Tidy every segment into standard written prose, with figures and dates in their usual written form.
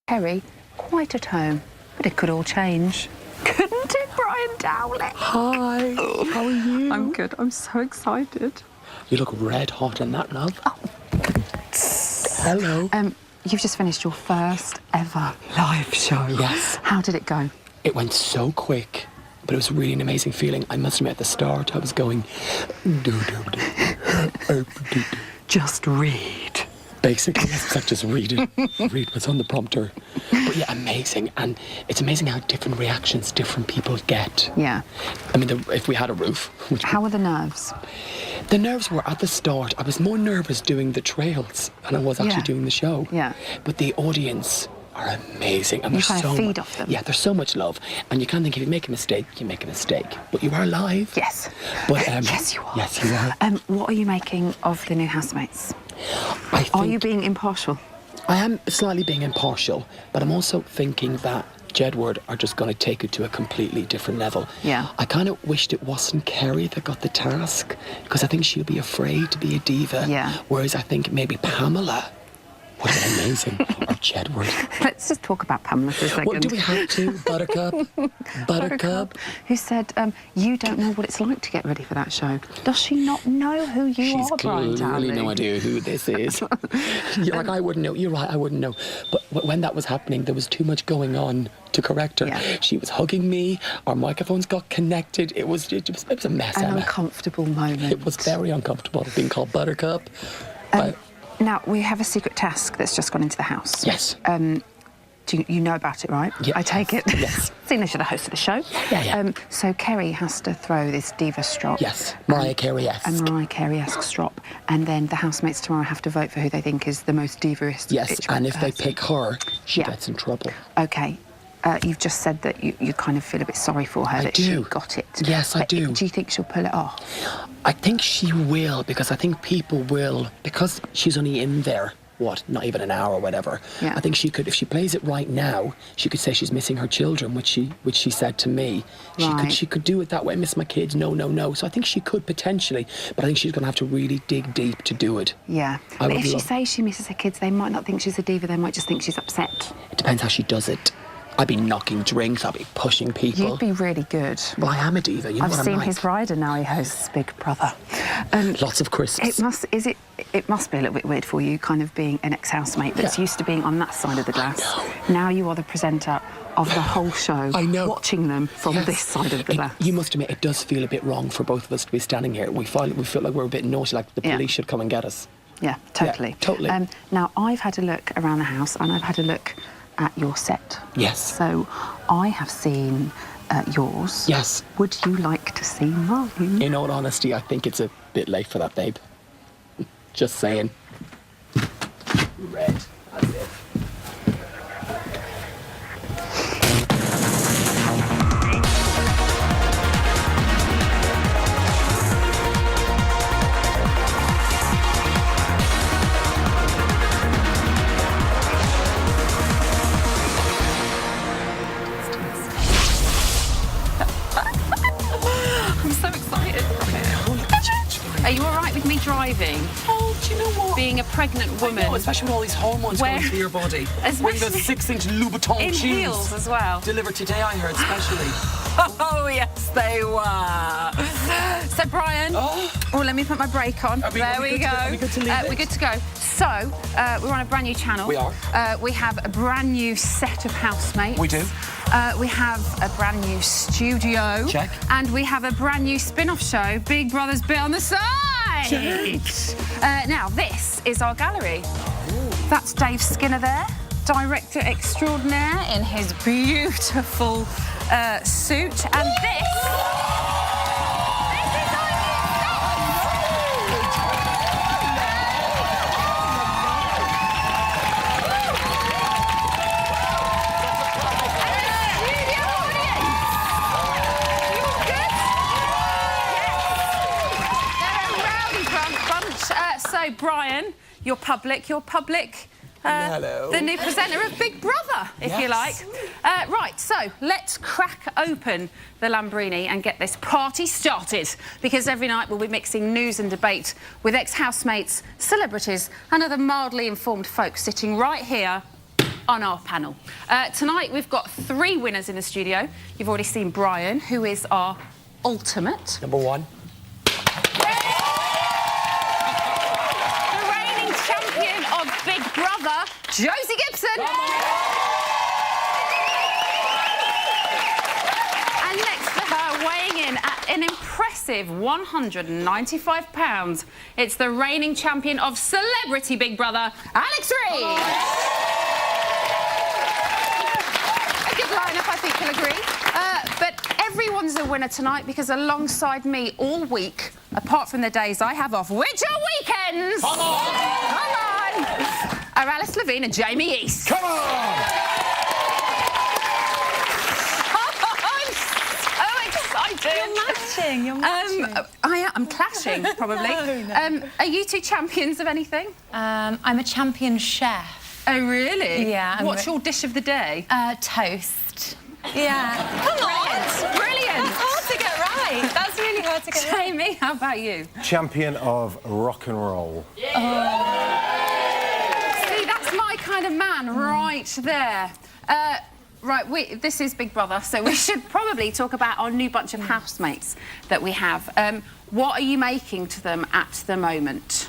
Kerry, quite at home, but it could all change. Couldn't it, Brian Dowling? Hi, how are you? I'm good. I'm so excited. You look red hot in that, love. Oh. Hello. You've just finished your first ever live show. Yes. How did it go? It went so quick, but it was really an amazing feeling. I must admit, at the start, I was going... Just read. Basically, it's like just read it. Read what's on the prompter. But yeah, amazing. And it's amazing how different reactions different people get. Yeah. I mean, if we had a roof... How were the nerves? The nerves were at the start. I was more nervous doing the trails than I was actually doing the show. Yeah. But the audience are amazing. And you kind of feed off them. Yeah, there's so much love. And you can't think if you make a mistake, you make a mistake. But you are live. Yes. But yes, you are. Yes, you are. What are you making of the new housemates? Are you being impartial? I am slightly being impartial, but I'm also thinking that Jedward are just going to take it to a completely different level. Yeah. I kind of wished it wasn't Kerry that got the task, because I think she'll be afraid to be a diva. Yeah. Whereas I think maybe Pamela would have been amazing. Or Jedward. Let's just talk about Pamela for a second. Well, do we have to? Buttercup? Buttercup? Who said, you don't know what it's like to get ready for that show. Does she not know who you are, Brian Dowling? She's clearly no idea who this is. Like, I wouldn't know. You're right, I wouldn't know. But when that was happening, there was too much going on to correct her. Yeah. She was hugging me. Our microphones got connected. It was a mess. An uncomfortable moment. It was very uncomfortable being called Buttercup. Now, we have a secret task that's just gone into the house. Yes. You know about it, right? Yeah. I take it. Yes. Seeing as you're the host of the show. Yeah. So Kerry has to throw this diva strop. Yes. Mariah Carey-esque. A Mariah Carey-esque strop. And then the housemates tomorrow have to vote for who they think is the most diva-ist. Yes, and if they pick her, she gets in trouble. OK. You've just said that you kind of feel a bit sorry for her that she got it. Yes, I do. Do you think she'll pull it off? I think she will, because I think people will, because she's only in there, not even an hour or whatever. Yeah. I think she could, if she plays it right now, she could say she's missing her children, which she said to me. Right. She could do it that way, miss my kids, no. So I think she could potentially, but I think she's going to have to really dig deep to do it. Yeah. But if she says she misses her kids, they might not think she's a diva, they might just think she's upset. It depends how she does it. I'd be knocking drinks, I'd be pushing people. You'd be really good. Well, I am a diva, you know what I'm like. I've seen his rider now, he hosts Big Brother. Lots of crisps. It must be a little bit weird for you, kind of being an ex-housemate that's used to being on that side of the glass. Now you are the presenter of the whole show. I know. Watching them from this side of the glass. You must admit, it does feel a bit wrong for both of us to be standing here. We feel like we're a bit naughty, like the police should come and get us. Yeah, totally. Yeah, totally. Now, I've had a look around the house and I've had a look at your set. Yes. So I have seen yours. Yes. Would you like to see mine? In all honesty, I think it's a bit late for that, babe. Just saying. Red. That's it. Are you all right with me driving? Oh, do you know what? Being a pregnant woman. I know, especially with all these hormones going through your body. Wearing those 6-inch Louboutin in shoes. Heels as well. Delivered today, I heard, especially. Oh, yes, they were. So, Brian, let me put my brake on. There we go. Are we good to leave We're good to go. So, we're on a brand new channel. We are. We have a brand new set of housemates. We do. We have a brand new studio. Check. And we have a brand new spin-off show, Big Brother's Bit on the Side. Now, this is our gallery. Ooh. That's Dave Skinner there, director extraordinaire in his beautiful suit. And this is our So, Brian, you're public. Hello. The new presenter of Big Brother, if you like. Right, so let's crack open the Lamborghini and get this party started, because every night we'll be mixing news and debate with ex-housemates, celebrities and other mildly informed folks sitting right here on our panel. Tonight we've got 3 winners in the studio. You've already seen Brian, who is our ultimate. Number 1. The reigning champion of Big Brother, Josie Gibson. And next to her, weighing in at an impressive £195, it's the reigning champion of Celebrity Big Brother, Alex Reid. A good lineup, I think you'll agree. But everyone's a winner tonight because alongside me all week, apart from the days I have off, which are weekends, come on, are Alice Levine and Jamie East. Come on! You're matching. I'm clashing, probably. No. Are you 2 champions of anything? I'm a champion chef. Oh, really? Yeah. What's your dish of the day? Toast. Yeah. Come on! Brilliant! That's hard to get right. That's really hard to get right. Jamie, how about you? Champion of rock and roll. Yeah. See, that's my kind of man right there. Right, this is Big Brother, so we should probably talk about our new bunch of housemates that we have. What are you making to them at the moment?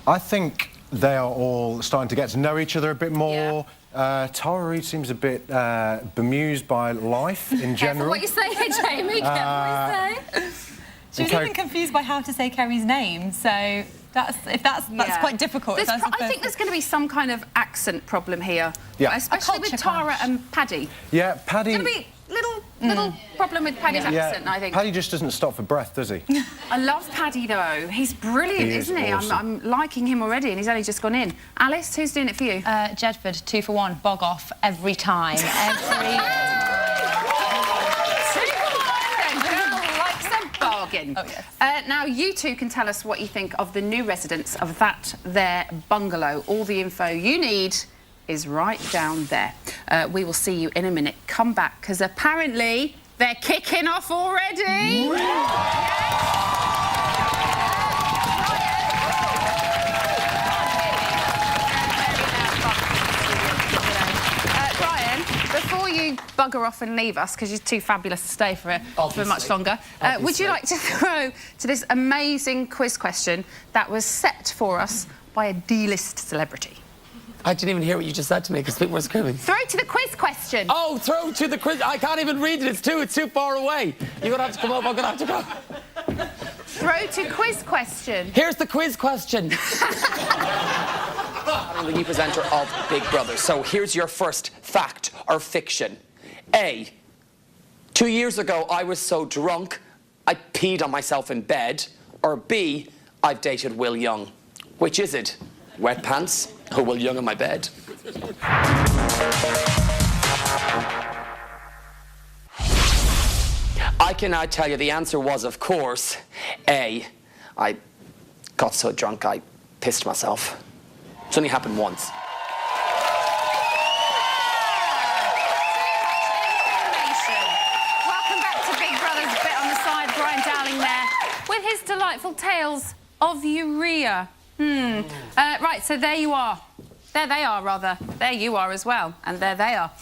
I think they are all starting to get to know each other a bit more. Yeah. Tara Reid seems a bit bemused by life in general. Careful what you say here, Jamie. Careful what you say. She was even confused by how to say Kerry's name, so that's quite difficult. I think there's going to be some kind of accent problem here, especially with Tara and Paddy. Yeah, Paddy. There's going to be little problem with Paddy's accent, I think. Paddy just doesn't stop for breath, does he? I love Paddy though. He's brilliant, isn't he? Awesome. I'm liking him already, and he's only just gone in. Alice, who's doing it for you? Jedford, 2 for 1, bog off every time. Bargain. Oh, yes. Now, you 2 can tell us what you think of the new residents of their bungalow. All the info you need is right down there. We will see you in a minute. Come back, because apparently they're kicking off already. Before you bugger off and leave us, because you're too fabulous to stay for much longer, would you like to throw to this amazing quiz question that was set for us by a D-list celebrity? I didn't even hear what you just said to me because people were screaming. Throw to the quiz question. Oh, throw to the quiz. I can't even read it. It's too far away. You're going to have to come up. I'm going to have to go. Throw to quiz question. Here's the quiz question. I'm the new presenter of Big Brother. So here's your first fact or fiction. A, 2 years ago I was so drunk I peed on myself in bed. Or B, I've dated Will Young. Which is it? Wet pants or Will Young in my bed? I can now tell you the answer was, of course, A, I got so drunk I pissed myself. It's only happened once. Welcome back to Big Brother's bit on the side. Brian Dowling there with his delightful tales of urea. Right, so there you are. There they are, rather. There you are as well, and there they are.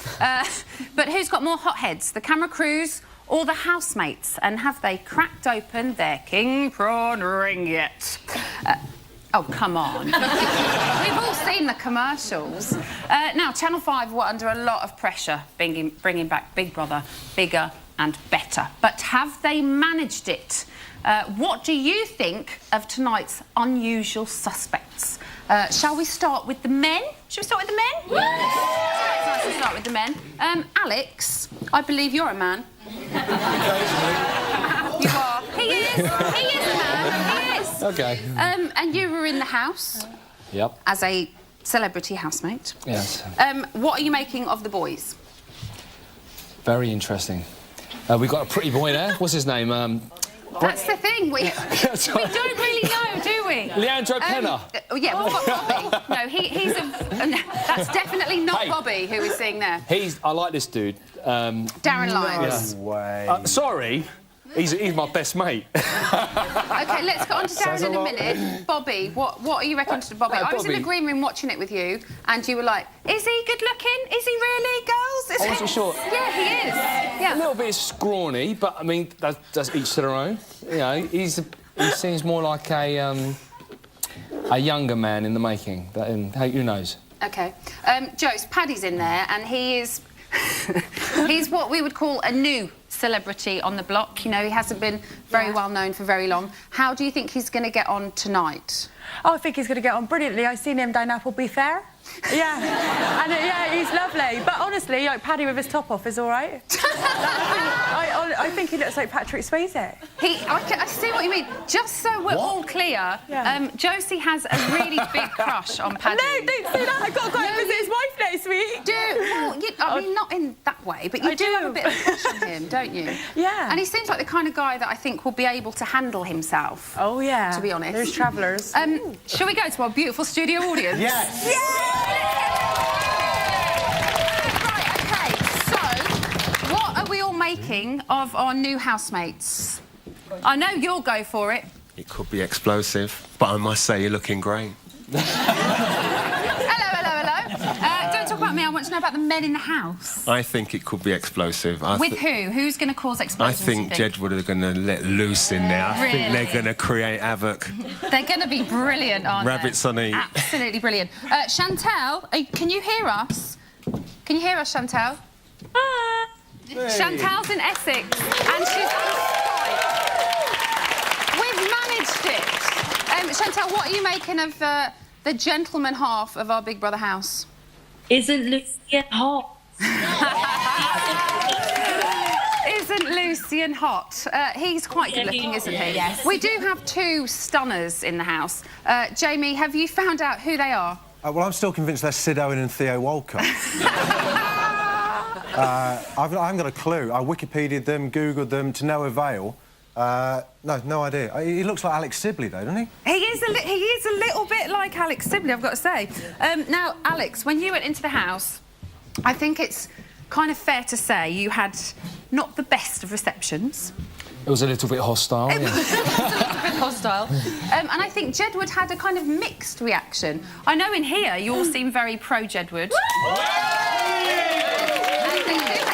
But who's got more hotheads, the camera crews or the housemates? And have they cracked open their king prawn ring yet? Oh, come on. We've all seen the commercials. Now, Channel 5 were under a lot of pressure bringing back Big Brother bigger and better. But have they managed it? What do you think of tonight's unusual suspects? Shall we start with the men? Shall we start with the men? Yes. It's nice to start with the men. Alex, I believe you're a man. You are. He is. He is a man. He is. Okay. And you were in the house. Yep. As a celebrity housemate. Yes. What are you making of the boys? Very interesting. We've got a pretty boy there. What's his name? That's the thing. We don't really know, do we? Leandro Penna. Yeah, we've got Bobby. No, he's a... That's definitely not Bobby who we're seeing there. I like this dude. Darren Lyons. No way. Sorry. He's my best mate. OK, let's get on to Darren in a minute. Bobby, what are you reckon to Bobby? I was in the green room watching it with you, and you were like, is he good looking? Is he really, girls? I wasn't sure. Yeah, he is. Yeah. A little bit scrawny, but, I mean, that's each to their own. You know, he seems more like a younger man in the making. But, who knows? OK. Joe's, Paddy's in there, and he is... he's what we would call a new celebrity on the block. You know, he hasn't been very well known for very long. How do you think he's going to get on tonight? Oh, I think he's going to get on brilliantly. I've seen him down Appleby Fair. Yeah, and yeah, he's lovely. But honestly, like Paddy with his top off is all right. I think he looks like Patrick Swayze. I see what you mean. Just so we're all clear, Josie has a really big crush on Paddy. No, don't say that. I've got to go and visit his wife next week. I mean, not in that way, but you do have a bit of a crush on him, don't you? Yeah. And he seems like the kind of guy that I think will be able to handle himself. Oh, yeah. To be honest. There's travellers. Shall we go to our beautiful studio audience? Yes. Right, OK, so what are we all making of our new housemates? I know you'll go for it. It could be explosive, but I must say you're looking great. Hello. Don't talk about me, I want to know about the men in the house. I think it could be explosive. With who? Who's going to cause I explosions? think Jedward are going to let loose in there. I think they're going to create havoc. They're going to be brilliant, aren't Rabbits they? on eat. Absolutely brilliant. Chantal, can you hear us? Can you hear us, Chantal? Hey. Chantal's in Essex, and she's on Skype. We've managed it. Chantal, what are you making of the gentleman half of our Big Brother house? Isn't Lucian hot? Isn't Lucian hot? He's quite good-looking, isn't he? Yes. We do have two stunners in the house. Jamie, have you found out who they are? Well, I'm still convinced they're Sid Owen and Theo Walcott. I haven't got a clue. I Wikipedia'd them, Googled them, to no avail. No idea. He looks like Alex Sibley, though, doesn't he? He is a little bit like Alex Sibley, I've got to say. Now, Alex, when you went into the house, I think it's kind of fair to say you had not the best of receptions. It was a little bit hostile, It was a little bit hostile. And I think Jedward had a kind of mixed reaction. I know in here you all seem very pro-Jedward.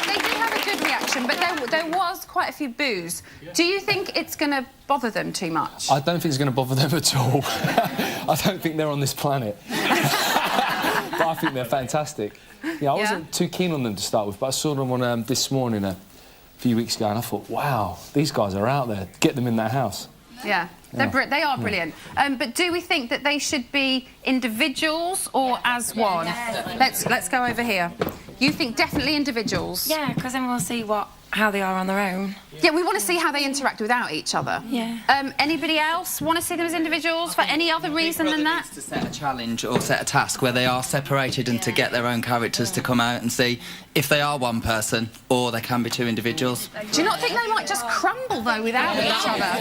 They do have a good reaction, but there was quite a few boos. Do you think it's going to bother them too much? I don't think it's going to bother them at all. I don't think they're on this planet. But I think they're fantastic. Yeah, I wasn't too keen on them to start with, but I saw them on This Morning a few weeks ago, and I thought, wow, these guys are out there. Get them in that house. Yeah, they are brilliant. But do we think that they should be individuals or as one? Let's go over here. You think definitely individuals? Yeah, because then we'll see how they are on their own. Yeah, we want to see how they interact without each other. Yeah. Anybody else want to see them as individuals for any other reason than that? To set a challenge or set a task where they are separated and to get their own characters to come out and see if they are one person or they can be two individuals. Do you not think they might just crumble, though, without each other?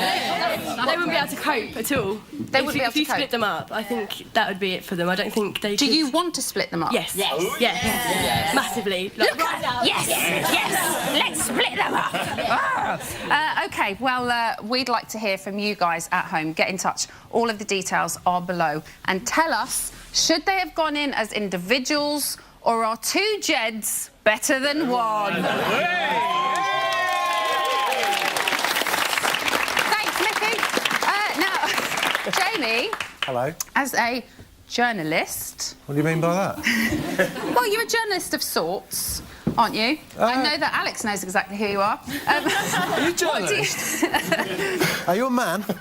They wouldn't be able to cope at all. They wouldn't be able to If you cope. split them up, I think that would be it for them. I don't think they Do you want to split them up? Yes. Yes. Massively. Look at yes, let's split them up. OK, well, we'd like to hear from you guys at home. Get in touch. All of the details are below. And tell us, should they have gone in as individuals or are two Jeds better than one? Thanks, Mickey. Now, Jamie. Hello. As a journalist... What do you mean by that? Well, you're a journalist of sorts, aren't you? I know that Alex knows exactly who you are. Are you a journalist? Are you a man? Keep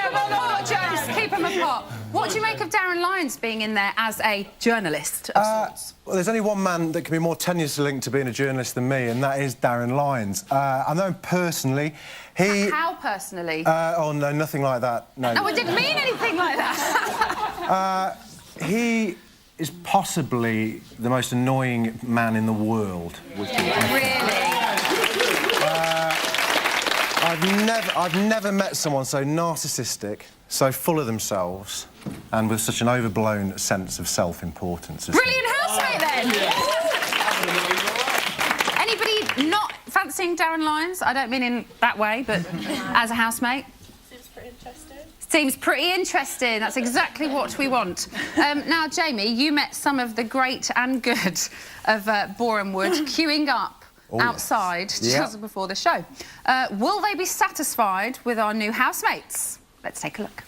them apart, James. Keep them apart. What do you make of Darren Lyons being in there as a journalist of sorts? Well, there's only one man that can be more tenuously linked to being a journalist than me, and that is Darren Lyons. I know him personally. How personally? Oh, no, nothing like that. No, No, I didn't mean anything like that. He is possibly the most annoying man in the world. Really? I've never met someone so narcissistic, so full of themselves, and with such an overblown sense of self-importance. Brilliant housemate, then! fancying Darren Lyons? I don't mean in that way, but as a housemate. Seems pretty interesting. Seems pretty interesting. That's exactly what we want. Now, Jamie, you met some of the great and good of Boreham Wood queuing up outside just before the show. Will they be satisfied with our new housemates? Let's take a look.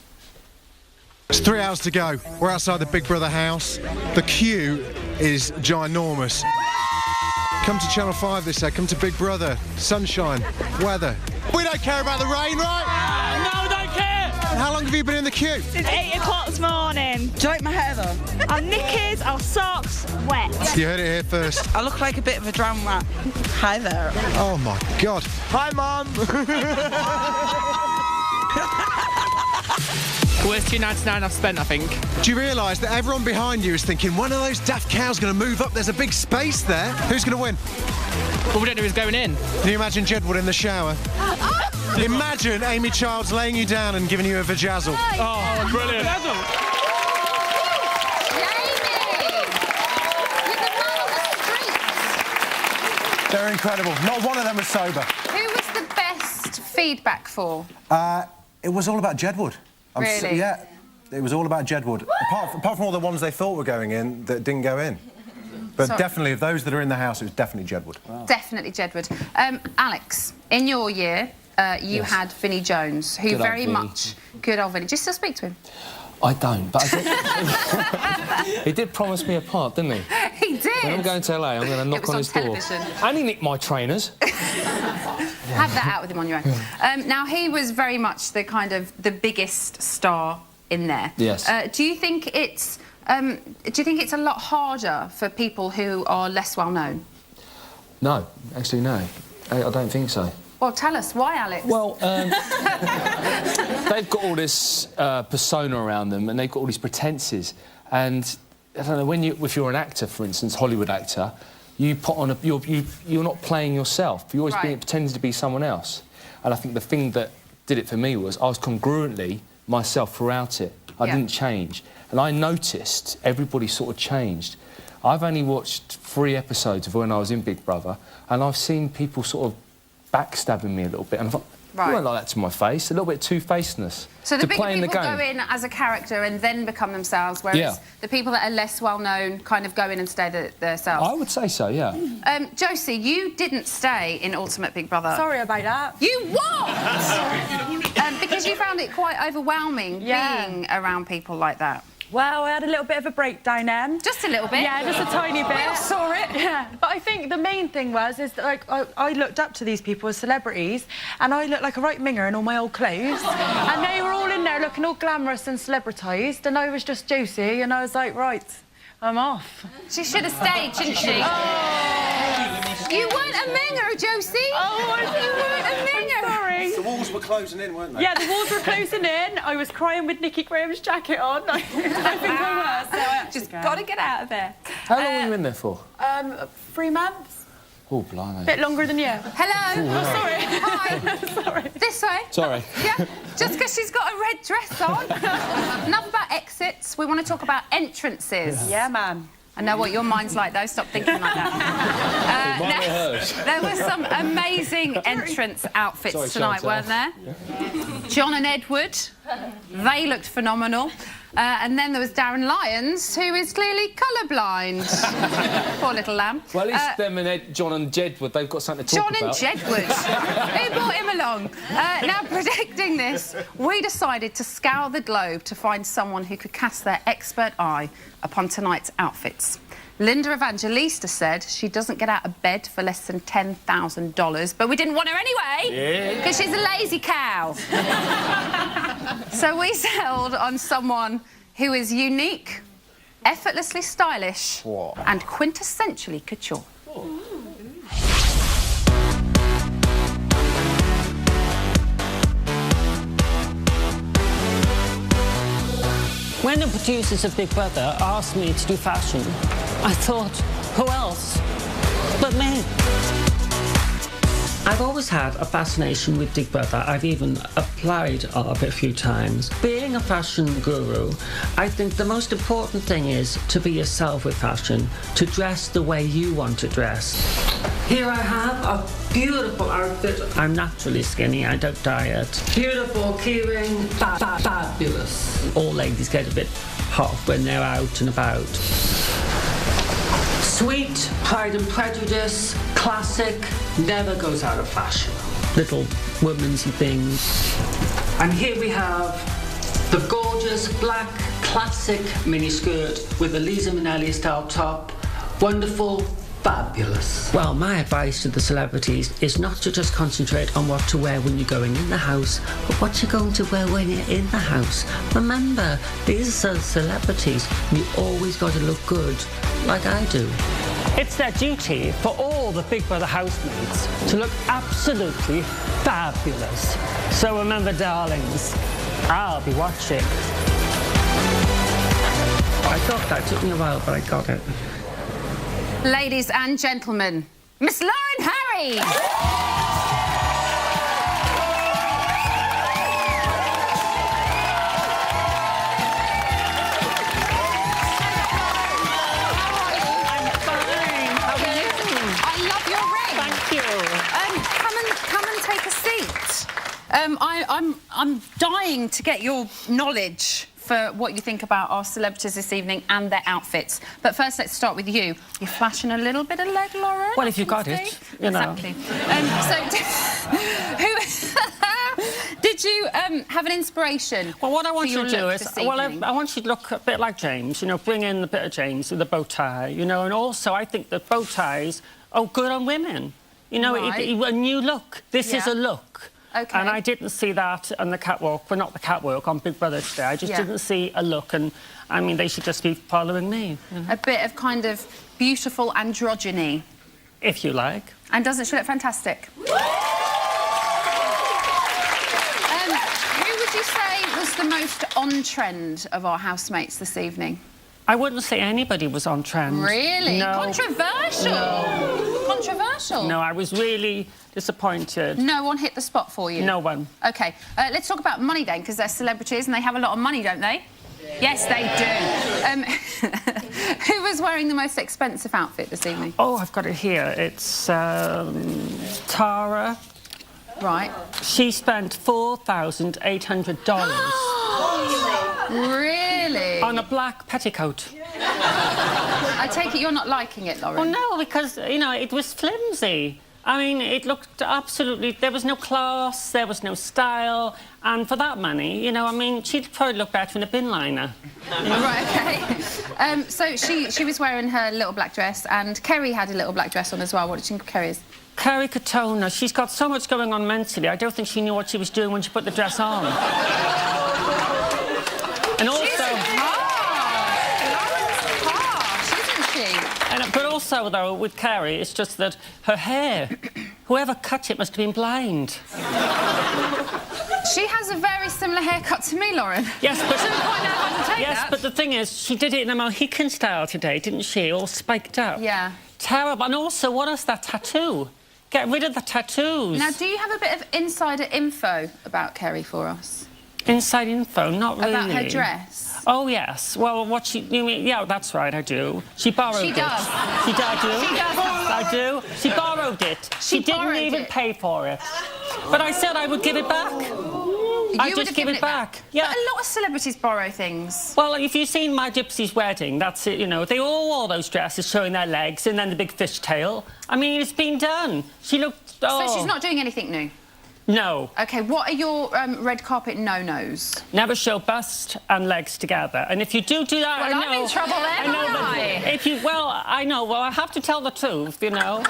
It's 3 hours to go. We're outside the Big Brother house. The queue is ginormous. Come to Channel 5, they say. Come to Big Brother. Sunshine, weather. We don't care about the rain, right? No, we don't care. How long have you been in the queue? Since 8 o'clock this morning. Do you like my hair though? Our knickers, our socks, wet. You heard it here first. I look like a bit of a drum rat. Hi there. Oh my God. Hi, Mum. Worst $2.99 I've spent, I think. Do you realise that everyone behind you is thinking one of those daft cows going to move up? There's a big space there. Who's going to win? Well, we don't know who's going in. Can you imagine Jedward in the shower? Imagine Amy Childs laying you down and giving you a vajazzle. Oh, brilliant. They're incredible. Not one of them was sober. Who was the best feedback for? It was all about Jedward. Really? Yeah, it was all about Jedward. Apart from all the ones they thought were going in that didn't go in. But definitely, of those that are in the house, it was definitely Jedward. Wow. Definitely Jedward. Alex, in your year, you had Vinnie Jones, who very much... Good old Vinnie. Do you still speak to him? I don't, but I did... He did promise me a part, didn't he? He did. When I'm going to LA, I'm going to knock on his door. And he nicked my trainers. Have that out with him on your own. Now, he was very much the kind of the biggest star in there. Yes. Do you think it's a lot harder for people who are less well known? No, actually, no. I don't think so. Well, tell us why, Alex. Well, they've got all this persona around them, and they've got all these pretences. And I don't know, if you're an actor, for instance, Hollywood actor, you put on you're not playing yourself. You're always pretending to be someone else. And I think the thing that did it for me was I was congruently myself throughout it. I didn't change. And I noticed everybody sort of changed. I've only watched 3 episodes of when I was in Big Brother, and I've seen people sort of backstabbing me a little bit. And I thought, you weren't like that to my face. A little bit of two-facedness. So the bigger people go in as a character and then become themselves, whereas the people that are less well-known kind of go in and stay themselves. I would say so, yeah. Josie, you didn't stay in Ultimate Big Brother. Sorry about that. You what? Because you found it quite overwhelming being around people like that. Well, I had a little bit of a breakdown then. Just a little bit? Yeah, just a tiny bit. We all saw it. Yeah, but I think the main thing was that, like, I looked up to these people as celebrities, and I looked like a right minger in all my old clothes, and they were all in there looking all glamorous and celebritized, and I was just Josie, and I was like, right, I'm off. She should have stayed, shouldn't she? Oh. You weren't a minger, Josie. Oh, you weren't a minger. Sorry. The walls were closing in, weren't they? Yeah, the walls were closing in. I was crying with Nicky Graham's jacket on. I think I was. So I just got to get out of there. How long were you in there for? 3 months. Oh, blimey. A bit longer than you. Hello. Ooh, oh, sorry. Hi. Sorry. This way. Sorry. Yeah, just because she's got a red dress on. Enough about exits. We want to talk about entrances. Yeah, man. I know what your mind's like, though. Stop thinking like that. There were some amazing entrance outfits tonight, weren't there? Yeah. John and Edward, they looked phenomenal. And then there was Darren Lyons, who is clearly colourblind. Poor little lamb. Well, at least them and John and Jedward, they've got something to talk about. John and Jedward. Who brought him along? Now, predicting this, we decided to scour the globe to find someone who could cast their expert eye upon tonight's outfits. Linda Evangelista said she doesn't get out of bed for less than $10,000, but we didn't want her anyway, because she's a lazy cow. So we settled on someone who is unique, effortlessly stylish, and quintessentially couture. When the producers of Big Brother asked me to do fashion, I thought, who else but me? I've always had a fascination with Big Brother. I've even applied of it a few times. Being a fashion guru, I think the most important thing is to be yourself with fashion, to dress the way you want to dress. Here I have a beautiful outfit. I'm naturally skinny, I don't diet. Beautiful keyring, fabulous. All ladies get a bit hot when they're out and about. Sweet, Pride and Prejudice, classic, never goes out of fashion. Little women's things. And here we have the gorgeous black classic miniskirt with a Lisa Minnelli style top. Wonderful, fabulous. Well, my advice to the celebrities is not to just concentrate on what to wear when you're going in the house, but what you're going to wear when you're in the house. Remember, these are celebrities. You always got to look good, like I do. It's their duty for all the Big Brother housemates to look absolutely fabulous. So remember, darlings, I'll be watching. I thought that took me a while, but I got it. Ladies and gentlemen, Miss Lauren Harry! Come and take a seat. I'm dying to get your knowledge for what you think about our celebrities this evening and their outfits. But first, let's start with you. You're flashing a little bit of leg, Lauren. Well, if you got it, you know. Exactly. Did you have an inspiration? Well, what I want you to do is, I want you to look a bit like James, you know, bring in a bit of James with a bow tie, you know, and also I think that bow ties are good on women. You know, right. A new look. This is a look. Okay. And I didn't see that on the catwalk, well, not the catwalk, on Big Brother today. I just didn't see a look, and, I mean, they should just be following me. You know? A bit of kind of beautiful androgyny. If you like. And doesn't she look fantastic? Who would you say was the most on-trend of our housemates this evening? I wouldn't say anybody was on trend. Really? No. Controversial? No. Controversial? No, I was really disappointed. No one hit the spot for you? No one. OK, let's talk about money then, because they're celebrities and they have a lot of money, don't they? Yes, they do. Who was wearing the most expensive outfit this evening? Oh, I've got it here. It's Tara. Right. She spent $4,800. Really? On a black petticoat. I take it you're not liking it, Lauren? Oh, no, because, you know, it was flimsy. I mean, it looked absolutely... There was no class, there was no style, and for that money, you know, I mean, she'd probably look better in a bin liner. You know? Right, OK. So she was wearing her little black dress, and Kerry had a little black dress on as well. What did you think of Kerry's? Kerry Katona, she's got so much going on mentally, I don't think she knew what she was doing when she put the dress on. And also... But also, though, with Kerry, it's just that her hair, whoever cut it must have been blind. She has a very similar haircut to me, Lauren. Yes, but... I don't quite know how to take that. But the thing is, she did it in a Mohican style today, didn't she? All spiked up. Yeah. Terrible. And also, what is that tattoo? Get rid of the tattoos. Now, do you have a bit of insider info about Kerry for us? Inside info? Not really. About her dress? Oh, yes. Well, what she... You mean... Yeah, that's right, I do. She borrowed it. She does. I do. She does. I do. She borrowed it. She didn't even pay for it. But I said I would give it back. I just give it back. Yeah. But a lot of celebrities borrow things. Well, if you've seen My Gypsy's Wedding, that's it, you know. They all wore those dresses showing their legs and then the big fishtail. I mean, it's been done. She looked... Oh. So she's not doing anything new? No. OK, what are your red carpet no-nos? Never show bust and legs together. And if you do that... Well, I'm in trouble then, aren't I? If you... Well, I know. Well, I have to tell the truth, you know.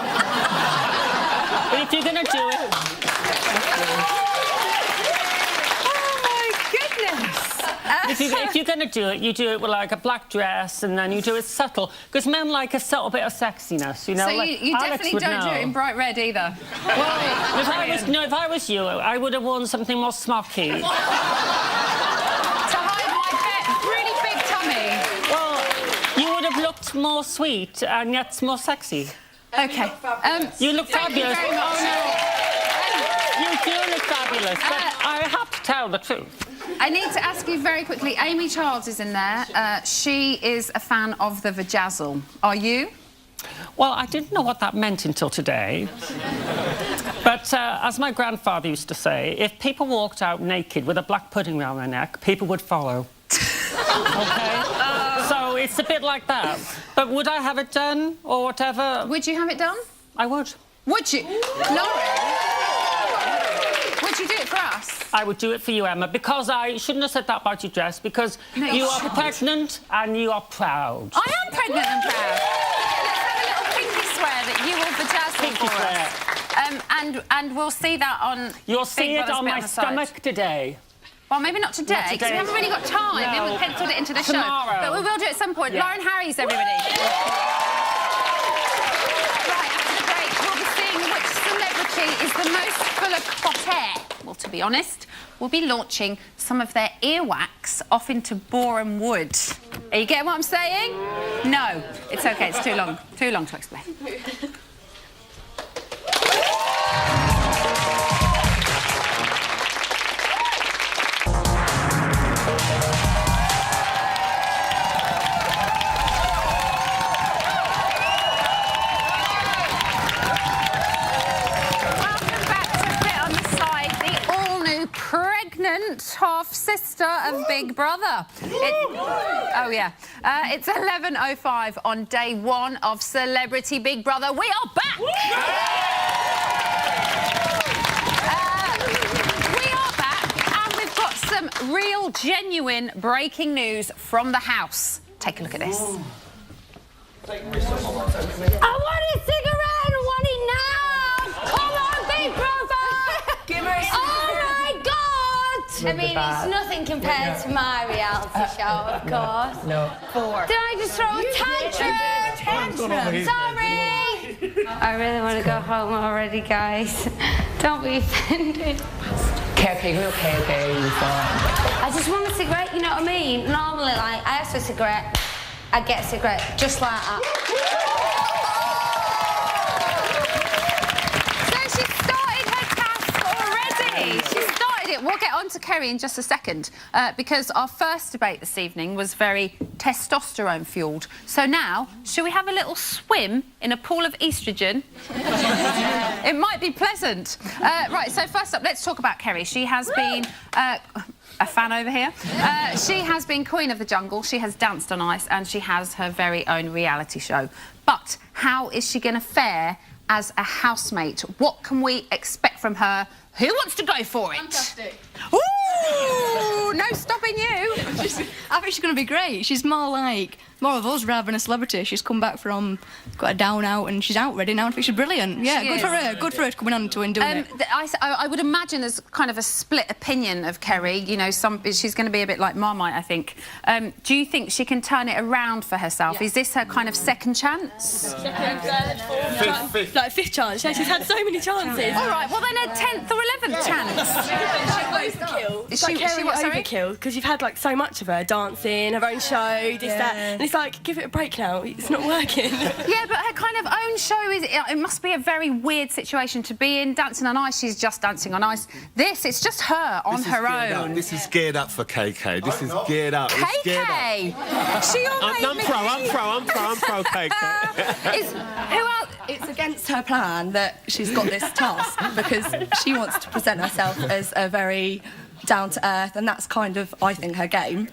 But if you're going to do it... If you're going to do it, you do it with, like, a black dress and then you do it subtle. Because men like a subtle bit of sexiness, you know? So like, you definitely don't do it in bright red either? Well, if I was you, I would have worn something more smocky. To hide my really big tummy? Well, you would have looked more sweet and yet more sexy. OK. You look fabulous. Thank you very much. Oh, no. ridiculous, but I have to tell the truth. I need to ask you very quickly. Amy Childs is in there. She is a fan of the vajazzle. Are you? Well, I didn't know what that meant until today. But as my grandfather used to say, if people walked out naked with a black pudding around their neck, people would follow. OK? So it's a bit like that. But would I have it done or whatever? Would you have it done? I would. Would you? Lauren? Would you do it for us? I would do it for you, Emma, because I shouldn't have said that about your dress, because you are pregnant and you are proud. I am pregnant and proud. Let's have a little pinky swear that you will vajazzle for us. And we'll see that on... You'll see it on my stomach today. Well, maybe not today, because we haven't really got time. No. We haven't penciled it into the Tomorrow. show. But we will do it at some point. Yeah. Lauren Harries, everybody. Right, after the break, we'll be seeing which celebrity is the most full of hot air. Well, to be honest, we'll be launching some of their earwax off into Boreham Wood. Are you getting what I'm saying? No. It's OK, it's too long. Too long to explain. Half-sister of Big Brother. It's 11:05 on day one of Celebrity Big Brother. We are back! We are back, and we've got some real, genuine breaking news from the house. Take a look at this. I want a cigarette and want it now! Come on, Big Brother! Give her a cigarette. Oh my God! I mean, it's nothing compared to my reality show, of course. No. 4. Did I just throw a tantrum? Sorry! I really want to go home already, guys. Don't be offended. Okay, we're okay, you're fine. I just want a cigarette, you know what I mean? Normally, like, I ask for a cigarette, I get a cigarette, just like that. We'll get on to Kerry in just a second, because our first debate this evening was very testosterone-fuelled. So now, shall we have a little swim in a pool of oestrogen? It might be pleasant. Right, so first up, let's talk about Kerry. She has been... a fan over here. She has been Queen of the Jungle, she has danced on ice, and she has her very own reality show. But how is she going to fare as a housemate? What can we expect from her? Who wants to go for it? Fantastic. Ooh, no stopping you. I think she's going to be great. She's more of us rather than a celebrity. She's come back from, got a down out, and she's out ready now. I think she's brilliant. Yeah, She good is. for her. Good for her coming on to and doing it. I would imagine there's kind of a split opinion of Kerry. You know, she's going to be a bit like Marmite, I think. Do you think she can turn it around for herself? Yeah. Is this her kind of second chance? Second, third, fourth. Like fifth chance. Yeah, she's had so many chances. All right, well then a 10th or 11th chance. Overkill. She what, sorry? Overkill, because you've had like so much of her dancing, her own show, this, that, and it's like, give it a break now. It's not working. Yeah, but her kind of own show it must be a very weird situation to be in. Dancing on Ice, she's just dancing on ice. It's just her on her own. This is geared up for KK. This is geared up. It's geared KK. She I'm pro KK. Who else? It's against her plan that she's got this task because she wants to present herself as a very down to earth, and that's kind of, I think, her game.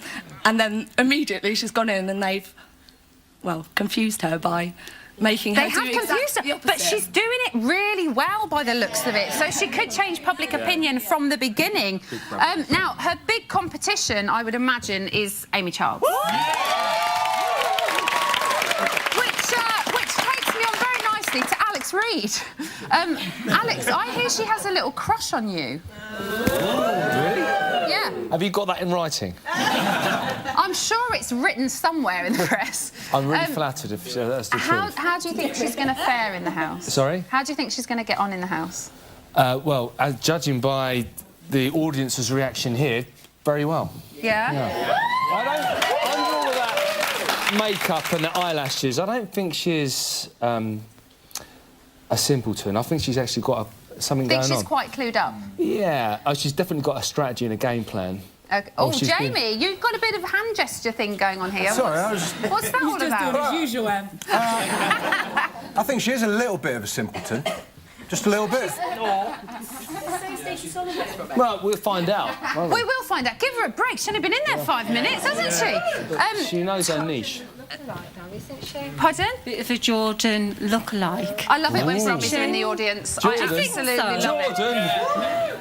And then immediately she's gone in and they've, well, confused her by making her do exactly the opposite. But she's doing it really well by the looks of it, so she could change public opinion from the beginning. Now, her big competition, I would imagine, is Amy Childs. Which takes me on very nicely to Alex Reid. Alex, I hear she has a little crush on you. Really? Yeah. Have you got that in writing? I'm sure it's written somewhere in the press. I'm really flattered if that's the truth. How do you think she's going to fare in the house? Sorry? How do you think she's going to get on in the house? Well, judging by the audience's reaction here, very well. Yeah? Under all of that makeup and the eyelashes, I don't think she's a simpleton. I think she's actually got something Think going on. she's quite clued up? Yeah, she's definitely got a strategy and a game plan. Okay. Oh, Jamie, you've got a bit of hand gesture thing going on here. Sorry, What's that all about? doing As usual, Em. I think she is a little bit of a simpleton. Just a little bit. Well, we'll find out. We will find out. Give her a break. She's only been in there 5 minutes, hasn't she? She knows her niche. Pardon? Bit of a Jordan look-alike. I love it when Robbie's in the audience. Jordan. I absolutely love it. Jordan!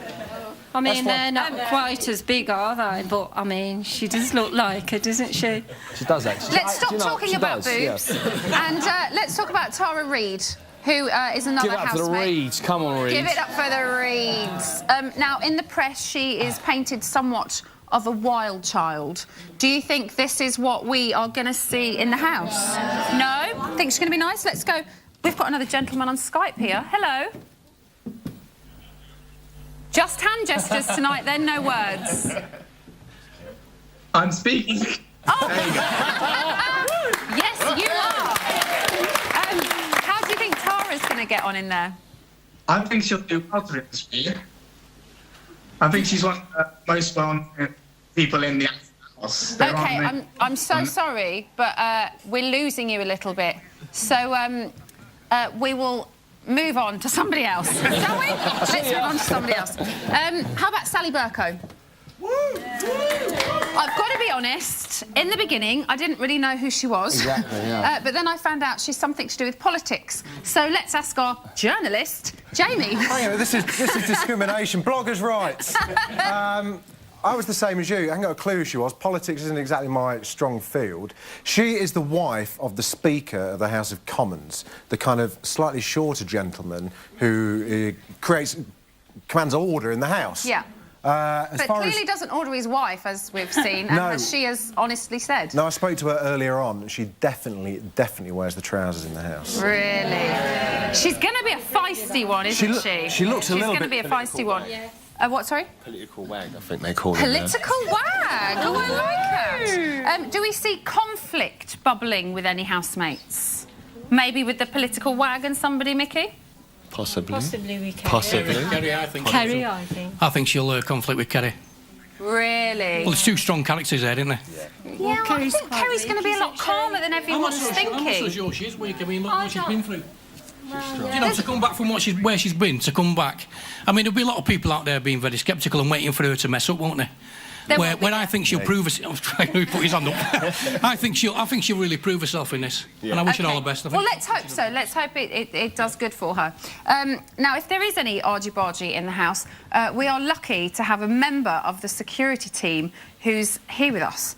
I mean, they're not quite as big, are they? But, I mean, she does look like her, doesn't she? She does, actually. Let's stop talking about boobs and let's talk about Tara Reid, who is another Give it up housemate. for the Reeds. Come on, Reeds. Give it up for the Reeds. Now, in the press, she is painted somewhat of a wild child. Do you think this is what we are going to see in the house? No? Think she's going to be nice? Let's go. We've got another gentleman on Skype here. Hello. Just hand gestures tonight, then, no words. I'm speaking. Oh! Yes, you are. How do you think Tara's going to get on in there? I think she'll do well to it. I think she's one of the most well-known people in the house. There OK, aren't I'm so sorry, but we're losing you a little bit. So we will move on to somebody else, shall we? Let's move on to somebody else. How about Sally Burko? I've got to be honest, in the beginning, I didn't really know who she was. Exactly, yeah. But then I found out she's something to do with politics. So let's ask our journalist, Jamie. Hang on, this is discrimination. Bloggers' rights. I was the same as you. I haven't got a clue who she was. Politics isn't exactly my strong field. She is the wife of the Speaker of the House of Commons, the kind of slightly shorter gentleman who commands order in the House. Yeah. But clearly doesn't order his wife, as we've seen, and as she has honestly said. No, I spoke to her earlier on. She definitely wears the trousers in the House. Really? She's going to be a feisty one, isn't she? She looks a little bit... She's going to be a feisty one. Yeah. What, sorry? Political wag, I think they call it. Political wag? Oh, I like that. Do we see conflict bubbling with any housemates? Maybe with the political wag and somebody, Mickey? Possibly. Possibly we can. Possibly. Kerry, I think. Kerry, I think. I think she'll conflict with Kerry. Really? Well, there's two strong characters there, isn't there? Yeah, well, I think Kerry's going to be a lot calmer than everyone's thinking. I'm not so sure she is weak. I mean, look what she's been through. You know, to come back from where she's been, to come back. I mean, there'll be a lot of people out there being very sceptical and waiting for her to mess up, won't there? Where I think she'll prove herself. I was trying to put his hand up. I think she'll really prove herself in this, and I wish her all the best. Well, let's hope so. Let's hope it does good for her. Now, if there is any argy-bargy in the house, we are lucky to have a member of the security team who's here with us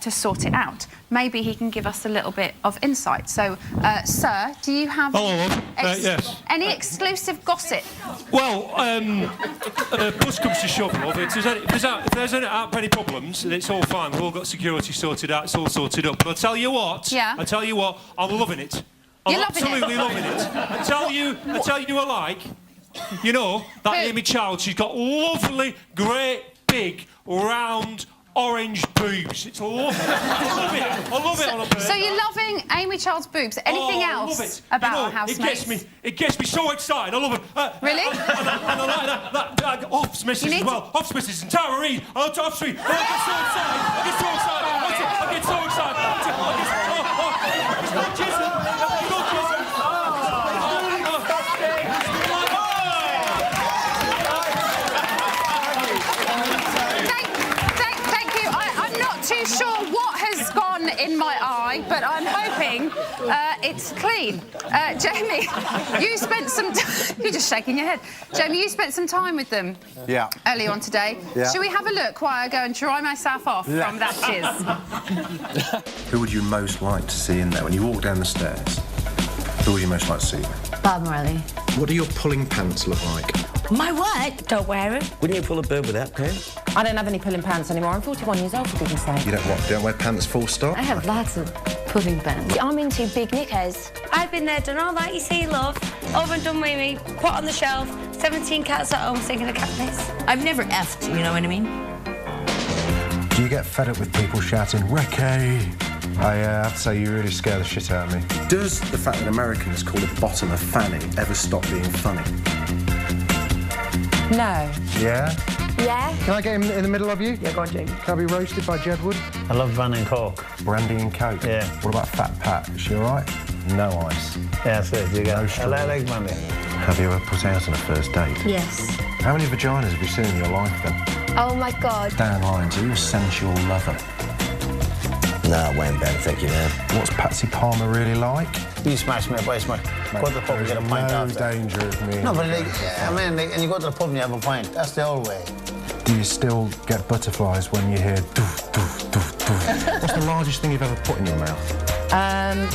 to sort it out. Maybe he can give us a little bit of insight. So, sir, do you have yes. any exclusive gossip? Well, push comes to shove, love. If there's any problems, it's all fine. We've all got security sorted out. It's all sorted up. But I tell you what, I'm loving it. I'm absolutely loving it. I tell you I like. You know that Amy Child. She's got lovely, great, big, round, orange boobs. It's lovely. I love it on a birthday. So you're loving Amy Child's boobs. Anything else about our housemates? It gets me so excited. I love it. Really? And I like that Off's missus as well. Off's missus and Tara Reid. I get so excited. I get so excited. Too sure what has gone in my eye, but I'm hoping it's clean. Jamie, you spent some time... You're just shaking your head. Jamie, you spent some time with them early on today. Yeah. Shall we have a look while I go and dry myself off from that jizz? Who would you most like to see in there? When you walk down the stairs, who would you most like to see there? Bob Morelli. What do your pulling pants look like? My what? Don't wear it. Wouldn't you pull a bird without pants? I don't have any pulling pants anymore. I'm 41 years old, for goodness sake. You don't wear pants full stop? I have lots of pulling pants. I'm into big knickers. I've been there, done all that you see, love. Over and done with me, put on the shelf, 17 cats at home singing a cat piece. I've never effed, you know what I mean? Do you get fed up with people shouting, Ricky? I have to say, you really scare the shit out of me. Does the fact that Americans call the bottom a fanny ever stop being funny? No. Yeah? Yeah. Can I get him in the middle of you? Yeah, go on, Jamie. Can I be roasted by Jedwood? I love brandy and coke. Brandy and coke? Yeah. What about Fat Pat? Is she all right? No ice. Yeah, that's it. You got No I like brandy. Have you ever put out on a first date? Yes. How many vaginas have you seen in your life, then? Oh, my God. Dan Lyons, are you a sensual lover? No, Wayne Ben, thank you, man. What's Patsy Palmer really like? You smash me up, I smash. Go to the pub and get a pint no after. danger of me. No, but and you go to the pub and you have a pint. That's the old way. Do you still get butterflies when you hear doof, doof, doof, doof? What's the largest thing you've ever put in your mouth? I'm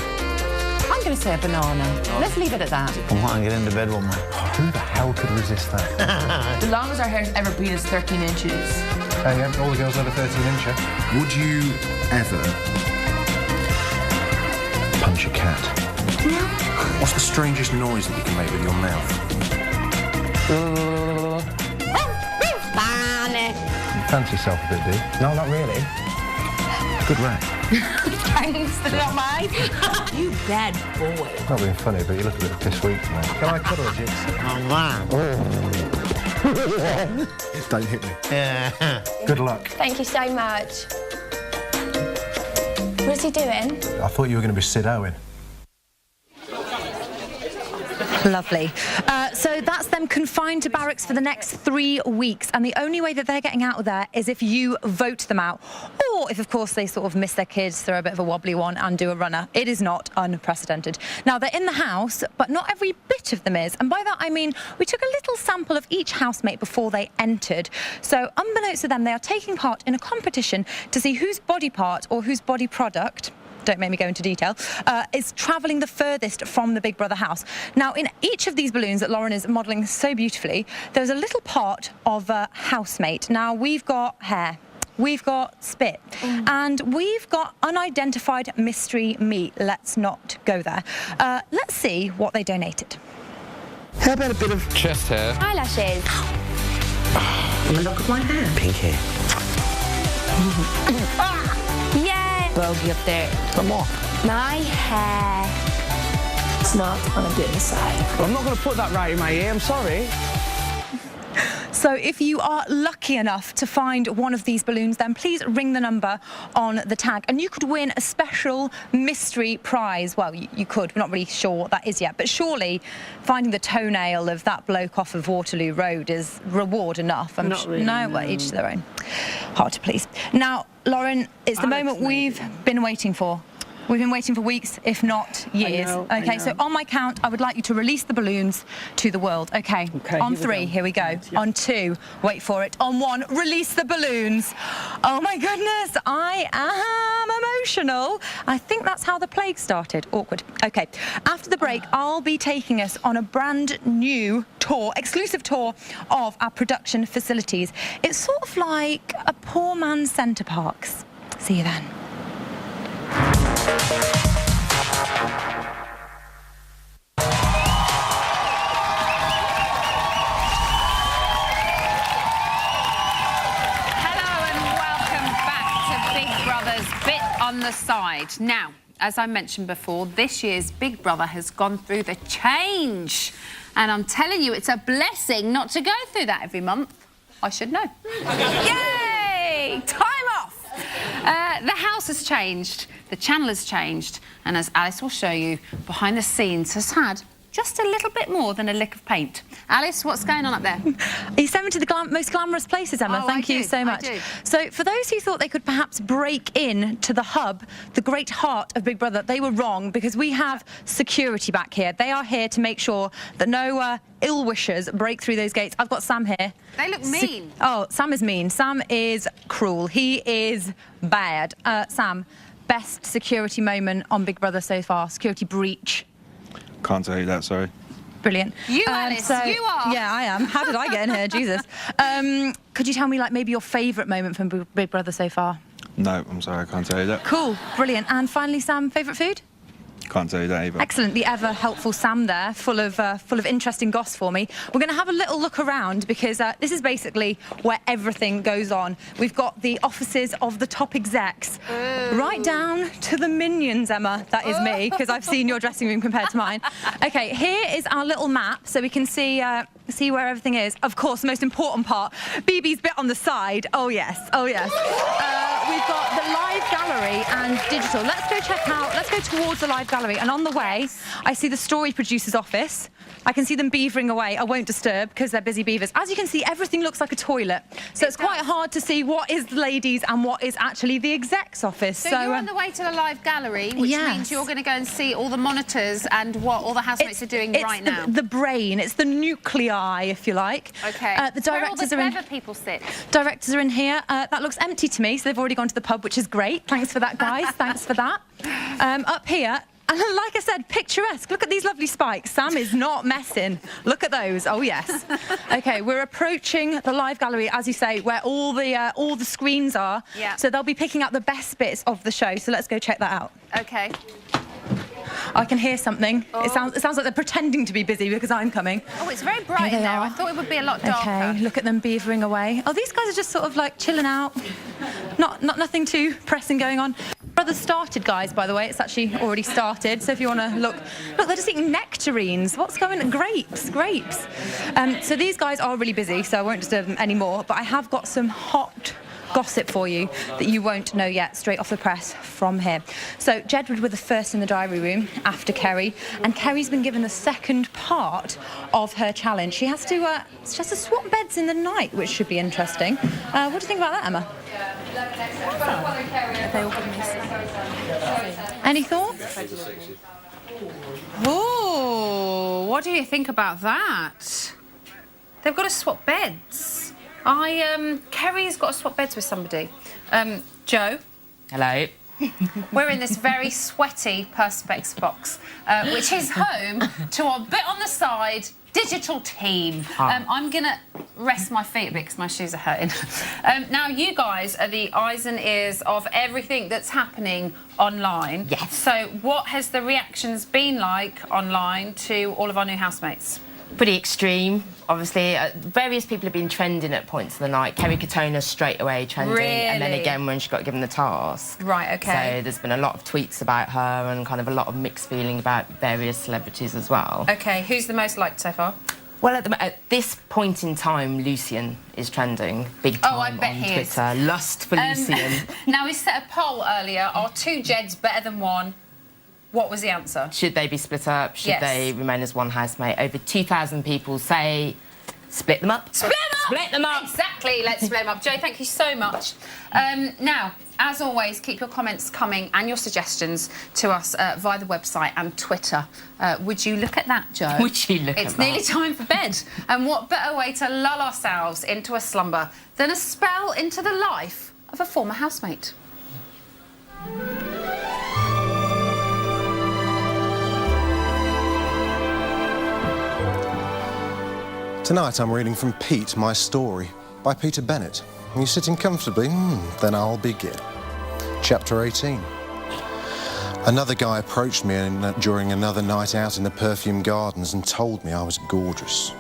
going to say a banana. Let's leave it at that. Come on, get into bed with me. Who the hell could resist that? The longest our hair's ever been is 13 inches. Hey, yeah, all the girls over 13 incher. Would you ever punch a cat? What's the strangest noise that you can make with your mouth? You fancy yourself a bit, do you? No, not really. Good rat. Thanks, they're not mine. You bad boy. Not being funny, but you look a bit piss weak tonight. Can I cuddle a Jix? Oh, man. Don't hit me. Yeah. Good luck. Thank you so much. What is he doing? I thought you were going to be Sid Owen. Lovely. So that's them confined to barracks for the next 3 weeks, and the only way that they're getting out of there is if you vote them out, or if, of course, they sort of miss their kids, throw a bit of a wobbly one and do a runner. It is not unprecedented. Now, they're in the house, but not every bit of them is, and by that I mean we took a little sample of each housemate before they entered. So, unbeknownst to them, they are taking part in a competition to see whose body part or whose body product, don't make me go into detail, is travelling the furthest from the Big Brother house. Now, in each of these balloons that Lauren is modelling so beautifully, there's a little part of a housemate. Now, we've got hair, we've got spit, and we've got unidentified mystery meat. Let's not go there. Let's see what they donated. How about a bit of chest hair? Eyelashes. Have a look at my hair. Pink hair. Yeah. Bogey up there. Come on. My hair. It's not on a good side. I'm not going to put that right in my ear, I'm sorry. So if you are lucky enough to find one of these balloons, then please ring the number on the tag and you could win a special mystery prize. Well, you could. We're not really sure what that is yet, but surely finding the toenail of that bloke off of Waterloo Road is reward enough. Not really, well, each to their own. Hard to please. Now, Lauren, it's the moment we've been waiting for. We've been waiting for weeks, if not years. I Okay, know. so on my count, I would like you to release the balloons to the world. Okay, on three, here we go. On two, wait for it. On one, release the balloons. Oh my goodness, I am emotional. I think that's how the plague started. Awkward. Okay, after the break, I'll be taking us on a brand new tour, exclusive tour of our production facilities. It's sort of like a poor man's Centre Parks. See you then. Hello and welcome back to Big Brother's Bit on the Side. Now, as I mentioned before, this year's Big Brother has gone through the change. And I'm telling you, it's a blessing not to go through that every month. I should know. Yay! Time off! The house has changed, the channel has changed, and as Alice will show you, behind the scenes has had just a little bit more than a lick of paint. Alice, what's going on up there? You sent me to the most glamorous places, Emma. Thank you so much. So for those who thought they could perhaps break in to the hub, the great heart of Big Brother, they were wrong because we have security back here. They are here to make sure that no ill wishers break through those gates. I've got Sam here. They look mean. Oh, Sam is mean. Sam is cruel. He is bad. Sam, best security moment on Big Brother so far? Security breach? Can't tell you that, sorry. Brilliant. You, Alice, you are. Yeah, I am. How did I get in here? Jesus. Could you tell me, like, maybe your favourite moment from Big Brother so far? No, I'm sorry, I can't tell you that. Cool. Brilliant. And finally, Sam, favourite food? Can't tell you that either. Excellent. The ever helpful Sam there, full of interesting goss for me. We're going to have a little look around because this is basically where everything goes on. We've got the offices of the top execs, right down to the minions, Emma. That is me, because I've seen your dressing room compared to mine. Okay, here is our little map, so we can see where everything is. Of course, the most important part, BB's bit on the side. Oh yes, oh yes. We've got the live gallery and digital. Let's go check out, let's go towards the live gallery. And on the way, I see the story producer's office. I can see them beavering away. I won't disturb because they're busy beavers. As you can see, everything looks like a toilet. So it's quite hard to see what is the ladies and what is actually the exec's office. So you're on the way to the live gallery, which means you're going to go and see all the monitors and what all the housemates are doing right now. The brain, it's the nuclei, if you like. Okay. The directors where all the clever people sit. Directors are in here. That looks empty to me, so they've already gone to the pub, which is great. Thanks for that, guys. Thanks for that. Up here, and like I said, picturesque. Look at these lovely spikes. Sam is not messing. Look at those. Oh yes. Okay, we're approaching the live gallery, as you say, where all the screens are. Yeah. So they'll be picking out the best bits of the show. So let's go check that out. Okay. I can hear something. Oh. It sounds like they're pretending to be busy because I'm coming. Oh, it's very bright in there. I thought it would be a lot darker. Okay, look at them beavering away. Oh, these guys are just sort of like chilling out. Nothing too pressing going on. Brother started, guys, by the way. It's actually already started. So if you want to look, they're just eating nectarines. What's going on? Grapes. So these guys are really busy, so I won't disturb them anymore. But I have got some hot gossip for you that you won't know yet, straight off the press from here. So Jedward were the first in the diary room after Kerry, and Kerry's been given the second part of her challenge. She has to swap beds in the night, which should be interesting. What do you think about that, Emma? Any thoughts? Ooh, what do you think about that? They've got to swap beds. Kerry's got to swap beds with somebody. Joe. Hello. We're in this very sweaty Perspex box, which is home to our bit on the side digital team. I'm going to rest my feet a bit because my shoes are hurting. Now, you guys are the eyes and ears of everything that's happening online. Yes. So what has the reactions been like online to all of our new housemates? Pretty extreme, obviously. Various people have been trending at points of the night. Kerry Katona straight away trending, and then again when she got given the task. Right, okay. So there's been a lot of tweets about her and kind of a lot of mixed feeling about various celebrities as well. Okay, who's the most liked so far? Well, at this point in time, Lucien is trending big time on Twitter. Lust for Lucien. Now, we set a poll earlier. Are two Jeds better than one? What was the answer? Should they be split up? Should they remain as one housemate? Over 2,000 people say split them up. Split them up! Split them up! Exactly, let's split them up. Joe, thank you so much. Now, as always, keep your comments coming and your suggestions to us via the website and Twitter. Would you look at that, Joe? Would you look at that? It's nearly time for bed. And what better way to lull ourselves into a slumber than a spell into the life of a former housemate? Tonight I'm reading from Pete, My Story, by Peter Bennett. Are you sitting comfortably? Then I'll begin. Chapter 18. Another guy approached me during another night out in the perfume gardens and told me I was gorgeous.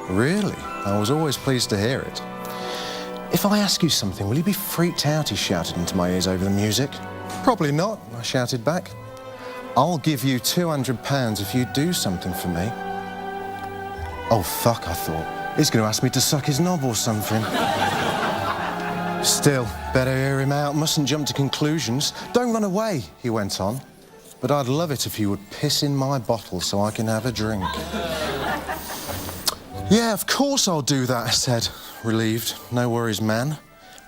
Really? I was always pleased to hear it. If I ask you something, will you be freaked out? He shouted into my ears over the music. Probably not, I shouted back. I'll give you £200 if you do something for me. Oh, fuck, I thought. He's going to ask me to suck his knob or something. Still, better hear him out. Mustn't jump to conclusions. Don't run away, he went on. But I'd love it if you would piss in my bottle so I can have a drink. Yeah, of course I'll do that, I said, relieved. No worries, man.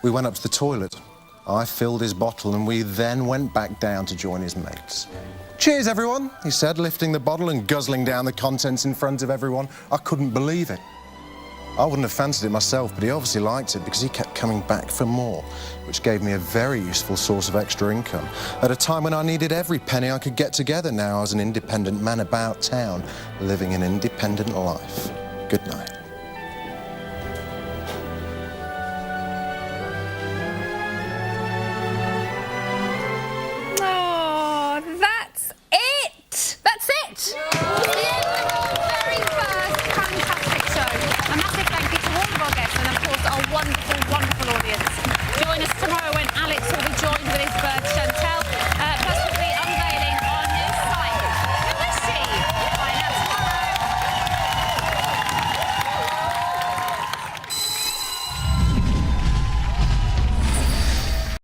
We went up to the toilet. I filled his bottle and we then went back down to join his mates. Cheers, everyone, he said, lifting the bottle and guzzling down the contents in front of everyone. I couldn't believe it. I wouldn't have fancied it myself, but he obviously liked it because he kept coming back for more, which gave me a very useful source of extra income at a time when I needed every penny I could get together now as an independent man about town, living an independent life. Good night.